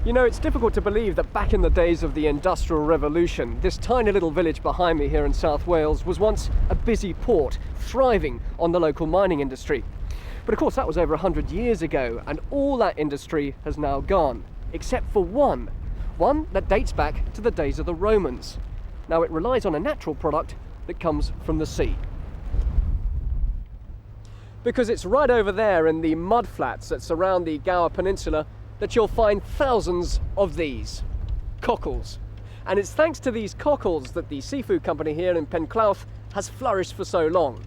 You know, it's difficult to believe that back in the days of the Industrial Revolution, this tiny little village behind me here in South Wales was once a busy port, thriving on the local mining industry. But of course that was over 100 years ago, and all that industry has now gone, except for one that dates back to the days of the Romans. Now it relies on a natural product that comes from the sea. Because it's right over there in the mudflats that surround the Gower Peninsula that you'll find thousands of these cockles. And it's thanks to these cockles that the seafood company here in Penclawdd has flourished for so long.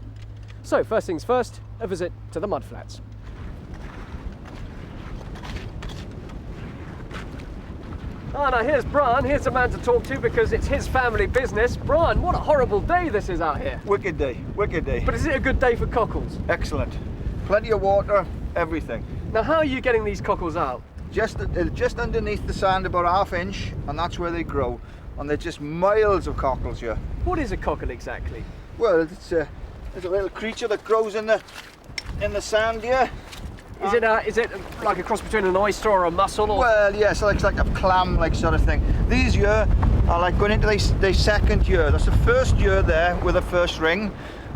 So first things first, a visit to the mudflats. Ah, now here's Brian, here's the man to talk to because it's his family business. Brian, what a horrible day this is out here. Wicked day, wicked day. But is it a good day for cockles? Excellent. Plenty of water, everything. Now how are you getting these cockles out? Just underneath the sand, about ½ inch, and that's where they grow. And there's just miles of cockles here. What is a cockle exactly? Well, it's a little creature that grows in the sand here. Is it like a cross between an oyster or a mussel? Or? Well, yes, it's like a clam, like sort of thing. These here are like going into their second year. That's the first year there with the first ring.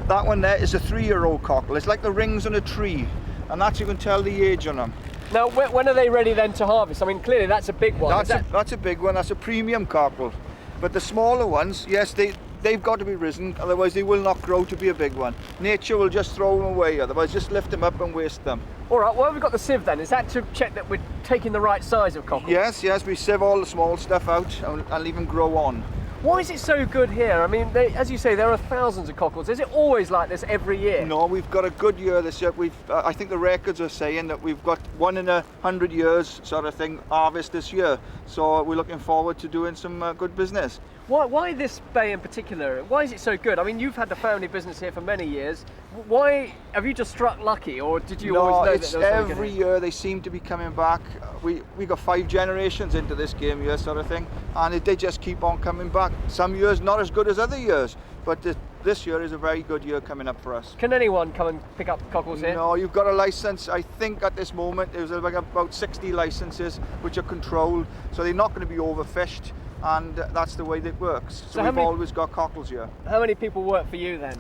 That one there is a 3-year-old cockle. It's like the rings on a tree, and that's you can tell the age on them. Now, when are they ready then to harvest? I mean, clearly that's a big one. That's a big one. That's a premium cockle. But the smaller ones, yes, they've got to be risen, otherwise they will not grow to be a big one. Nature will just throw them away, otherwise just lift them up and waste them. All right, well, we've got the sieve then. Is that to check that we're taking the right size of cockle? Yes, we sieve all the small stuff out and leave them grow on. Why is it so good here? I mean, as you say, there are thousands of cockles. Is it always like this every year? No, we've got a good year this year. I think the records are saying that we've got 1 in 100 years sort of thing harvest this year. So we're looking forward to doing some good business. Why this bay in particular? Why is it so good? I mean, you've had the family business here for many years. Why have you just struck lucky, or did you always know that there was every year they seem to be coming back. We got 5 generations into this game here, sort of thing, and they just keep on coming back. Some years not as good as other years, but this year is a very good year coming up for us. Can anyone come and pick up cockles here? No, you've got a license. I think at this moment there's like about 60 licenses which are controlled, so they're not going to be overfished. And that's the way that works. So we've always got cockles here. How many people work for you then?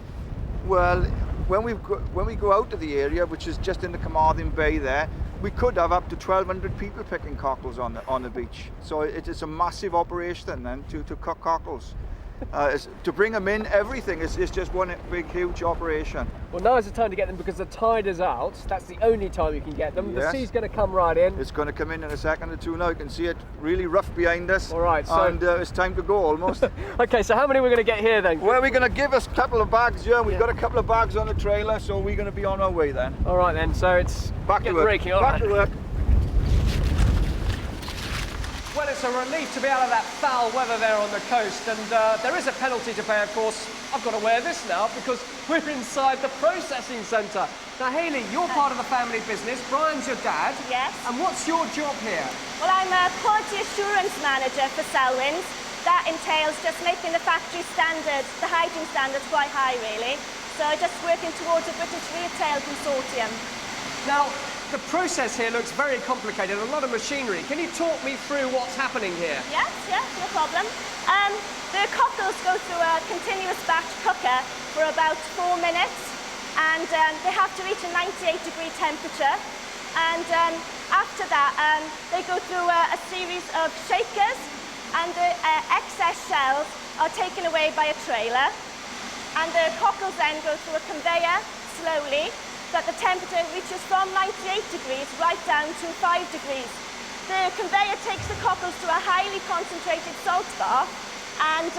Well, when we go out to the area, which is just in the Carmarthen Bay there, we could have up to 1,200 people picking cockles on the beach. So it's a massive operation then to cook cockles. To bring them in, everything is just one big, huge operation. Well, now is the time to get them because the tide is out. That's the only time you can get them. Yes. The sea's going to come right in. It's going to come in a second or two now. You can see it really rough behind us. All right, so... And it's time to go almost. Okay, so how many are we going to get here then? Well, we're going to give us a couple of bags here. We've got a couple of bags on the trailer, so we're going to be on our way then. All right then, so it's back to work. Breaking. All back right. to work. Well, it's a relief to be out of that foul weather there on the coast, and there is a penalty to pay, of course. I've got to wear this now because we're inside the processing centre. Now, Hayley, you're part of the family business. Brian's your dad. Yes. And what's your job here? Well, I'm a quality assurance manager for Selwyn's. That entails just making the factory standards, the hygiene standards, quite high, really. So just working towards a British retail consortium. Now, the process here looks very complicated, a lot of machinery. Can you talk me through what's happening here? Yes, no problem. The cockles go through a continuous batch cooker for about 4 minutes, and they have to reach a 98-degree temperature. And after that, they go through a series of shakers, and the excess shells are taken away by a trailer. And the cockles then go through a conveyor slowly, that the temperature reaches from 98 degrees right down to 5 degrees. The conveyor takes the cockles to a highly concentrated salt bath, and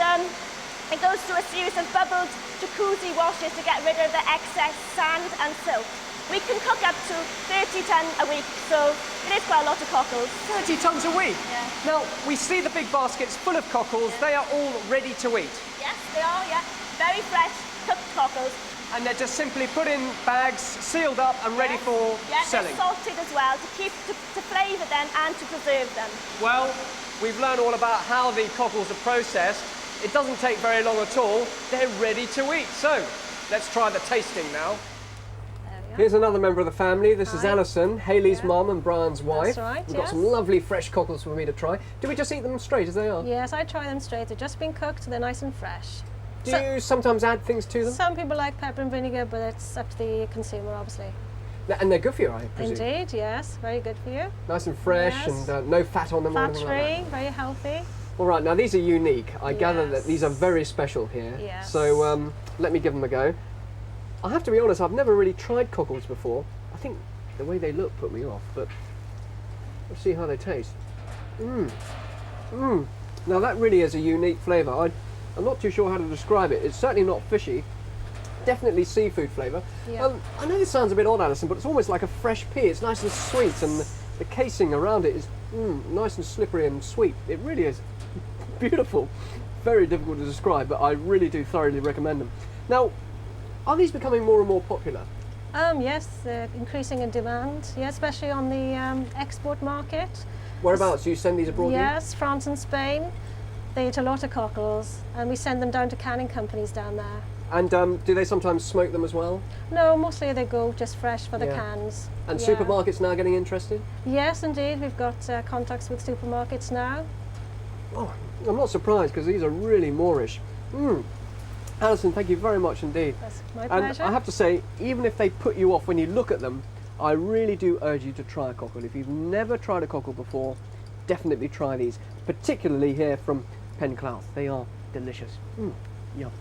it goes through a series of bubbled jacuzzi washes to get rid of the excess sand and silt. We can cook up to 30 tonnes a week, so it is quite a lot of cockles. 30 tonnes a week? Yeah. Now, we see the big baskets full of cockles. They are all ready to eat. Yes, they are, yeah. Very fresh, cooked cockles. And they're just simply put in bags, sealed up and ready for selling. They're salted as well to flavour them and to preserve them. Well, we've learned all about how the cockles are processed. It doesn't take very long at all. They're ready to eat. So, let's try the tasting now. There we Here's another member of the family. This is Hi. Alison, Hayley's Yeah. mum and Brian's wife. right, We've got yes. some lovely fresh cockles for me to try. Do we just eat them straight as they are? Yes, I try them straight. They've just been cooked. They're nice and fresh. Do you sometimes add things to them? Some people like pepper and vinegar, but it's up to the consumer, obviously. And they're good for you, I presume. Indeed, yes. Very good for you. Nice and fresh Yes. and no fat on them or anything like that. Fat-free, very healthy. All right, now these are unique. I gather that Yes. these are very special here. Yes. So let me give them a go. I have to be honest, I've never really tried cockles before. I think the way they look put me off, but let's see how they taste. Now that really is a unique flavour. I'm not too sure how to describe it. It's certainly not fishy. Definitely seafood flavour. Yeah. I know this sounds a bit odd, Alison, but it's almost like a fresh pea. It's nice and sweet, and the casing around it is nice and slippery and sweet. It really is beautiful. Very difficult to describe, but I really do thoroughly recommend them. Now, are these becoming more and more popular? Yes, they're increasing in demand. Yeah, especially on the export market. Whereabouts? Do you send these abroad? Yes, France and Spain. They eat a lot of cockles, and we send them down to canning companies down there. And do they sometimes smoke them as well? No, mostly they go just fresh for the Yeah. cans. And Yeah. supermarkets now getting interested? Yes, indeed. We've got contacts with supermarkets now. Oh, I'm not surprised because these are really Moorish. Alison, thank you very much indeed. That's my And pleasure. I have to say, even if they put you off when you look at them, I really do urge you to try a cockle. If you've never tried a cockle before, definitely try these, particularly here from Penclawdd. They are delicious. Yum.